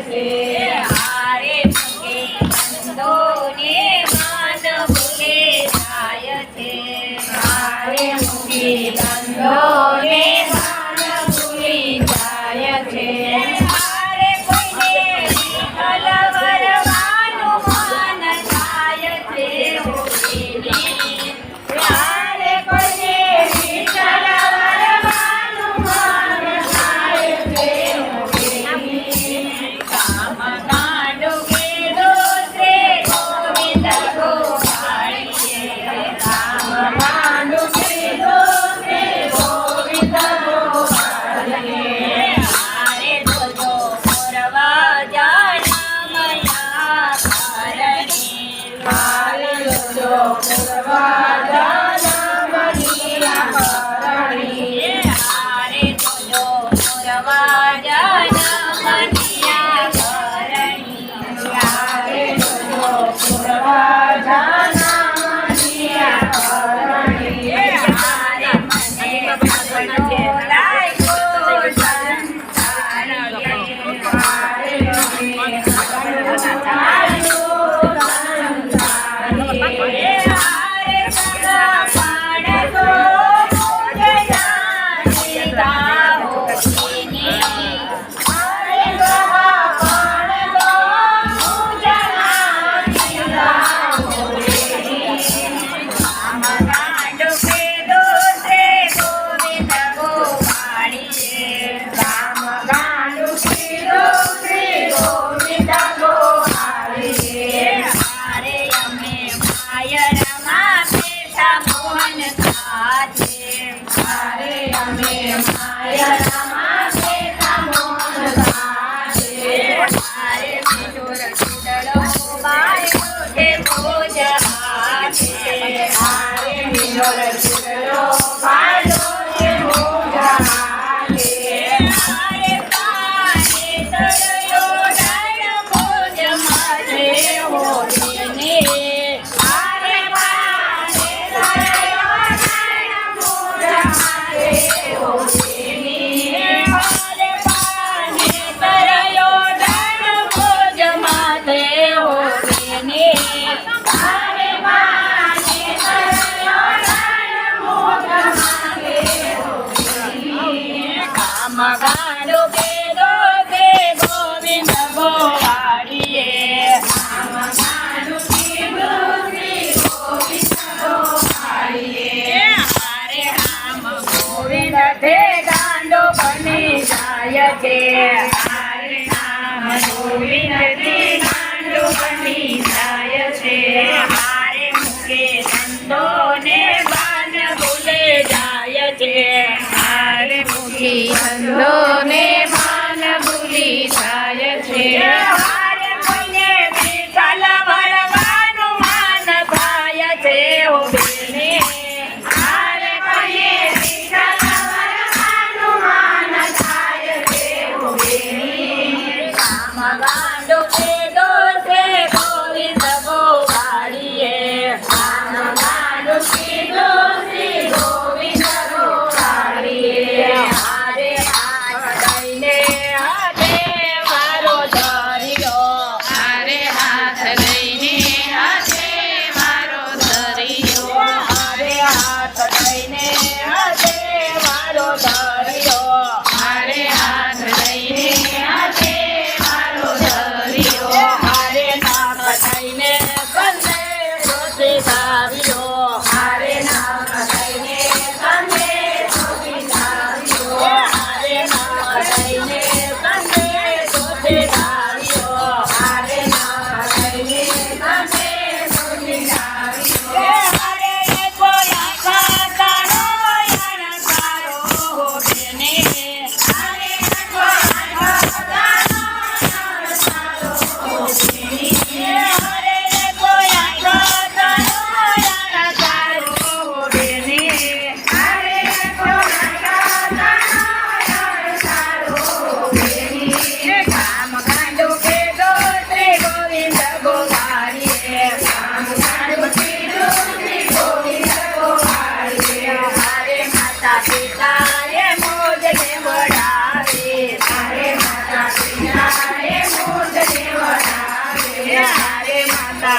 છે. હારે મૂકે ધંધો ને માન ભૂલે જાય છે. હારે મૂકે ધંધો ને માન ભૂલી જાય છે. હારે કોઈને વિઠ્ઠલ વરવાનું મન થાય છે. હારે કોઈને વિઠ્ઠલ વરવાનું મન થાય છે. કામ કાંડો કેદો છે ગોવિંદ ગોવાળીએ. કામ કાંડો કેદો છે ગોવિંદ ગોવાળીએ. હારે જોજો મોરવા જાના મયા કરણી. હારે જોજો મોરવા જાના મયા કરણી. હારે જોજો મોરવા જાના મયા કરણી. હારે જોજો મોરવા જાના મયા કરણી. હારે મને ભગવાન લાગ્યો સંસારીએ. હારે મને ભગવાન લાગ્યો સંસારીએ. હારે સગા પાડતો મોજના ગાવો એની. હારે સગા પાડતો મોજના ગાવો એની. કામ કાંડો કેદો છે ગોવિંદ ગોવાળીએ. કામ કાંડો કેદો છે ગોવિંદ ગોવાળીએ. હારે અમે માયરમાં બેઠા મોહન ખાતે. હારે અમે માયરમાં બેઠા મોહન ખાતે. હારે મિઠોર ચૂડલો બાળ્યો છે ભોજ હાથે. હારે મિઠોર ચૂડલો બાળ્યો છે ભોજ હાથે. હારે પાને તળ્યો ડાળ ભોજ માથે હોડીને. હારે પાને તળ્યો ડાળ ભોજ માથે હોડીને. હારે પાને તળ્યો ડાળ ભોજ માથે હોડીને. હારે પાને તળ્યો ડાળ ભોજ માથે હોડીને. કામ કાંડો કેદો છે ગોવિંદ ગોવાળીએ. કામ કાંડો કેદો છે ગોવિંદ ગોવાળીએ. હારે રામ ગોવિંદ તે ગાંડો બની જાય છે. હારે રામ ગોવિંદ તે ગાંડો બની જાય છે. હારે મૂકે ધંધો ને બાન ભૂલે જાય છે. હારે મૂકે ધંધો ને બાન ભૂલી જાય છે. હારે કોઈને વિઠ્ઠલ વરવાનું મન થાય છે હો બેને. હારે કોઈને વિઠ્ઠલ વરવાનું મન થાય છે હો બેને. કામ કાંડો કેદો છે ગોવિંદ ગોવાળીએ. કામ કાંડો કેદો છે ગોવિંદ ગોવાળીએ. હારે હાથ લઈને હાથે મારો ધર્યો. હારે હાથ લઈને હાથે મારો ધર્યો. હારે હાથ લઈને હાથે મારો ધર્યો. હારે હાથ લઈને હાથે મારો ધર્યો.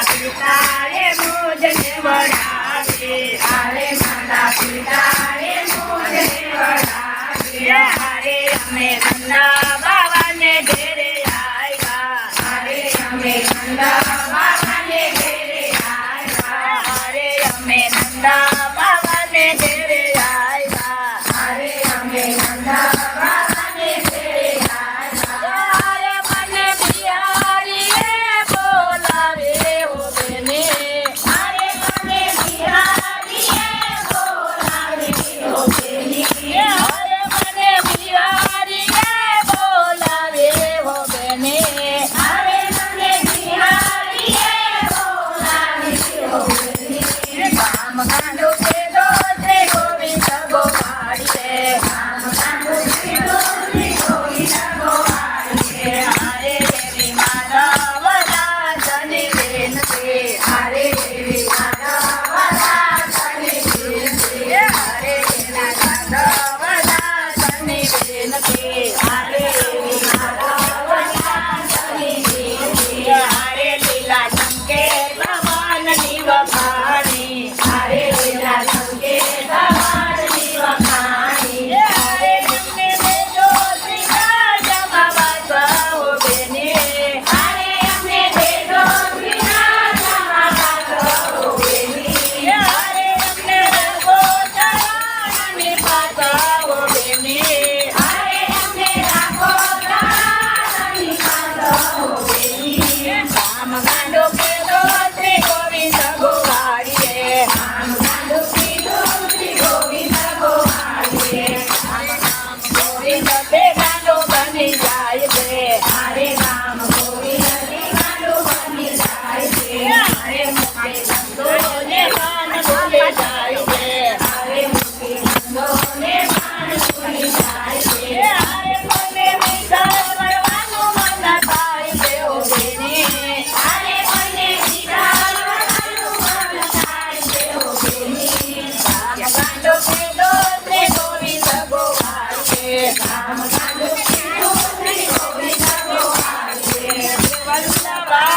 પિતાએ મુજને વડાવી અરે માતા પિતાએ મુજને વડાવી હારે અમે નંદા બાવાને ઘેરે આવ્યા અરે અમે નંદા બાબાને ઘેરે આવ્યા હારે અમે નંદા બાવાને ઘેરે આવ્યા અરે અમે નંદા બાબાને ઘેરે આવ્યા હારે મને બિહારીએ બોલાવે હો બેને અરે મને બિહારીએ બોલાવી ઓ બેની હારે મને બિહારીએ બોલાવે હો બેને અરે મને બિહારીએ બોલાવી ઓ બેની કામ કાંડો કે દોસ્તે ગોવિંદ ગોવાળીએ રામ કાંડો કીધો શ્રી ગોવિંદ ગોવાળીએ હારે દેવી માધવ દાસની બેનતી હરે દેવી માધવરા તને વિનતી હારે દેવી માધવ દાસની બેનતી હરે દેવી માધવરા તને વિનતી હારે લીલા ચમકે ભગવાનની વખાણી હરે લીલા સંકે સવારની વખાણી હારે અમને દેજો શ્રી રાજામાં વાસો બેને હરે અમને દેજો શ્રીનાથમાં વાસો બેની હારે અમને રાખો ચરણની પાછો બેને હરે અમને રાખો તારાની પાસો બેની કામ ગાંડો કેલો શ્રી ગોવિંદ ગોવાળીએ રામ કાંડો કીધો શ્રી ગોવિંદ ગોવાળીએ ગોવિંદ તે ગાંડો બની જાય છે હરે રામ ગોવિંદ દીવાનો બની જાય છે હારે મુખે સંતોને કાન બોલે જાય છે હરે મુખી નંદોને પાન ભૂલી જાય છે હારે મને વિચાર કરવાનું મન થાય છે ઓ બેને હરે મને વિચારવાનું મન થાય છે ઓ બેની કામ ગાંડો કેલો શ્રી ગોવિંદ ગોવાળીએ રામ કાંડો કીધો શ્રી ગોવિંદ ગોવાળીએ વલ્લભા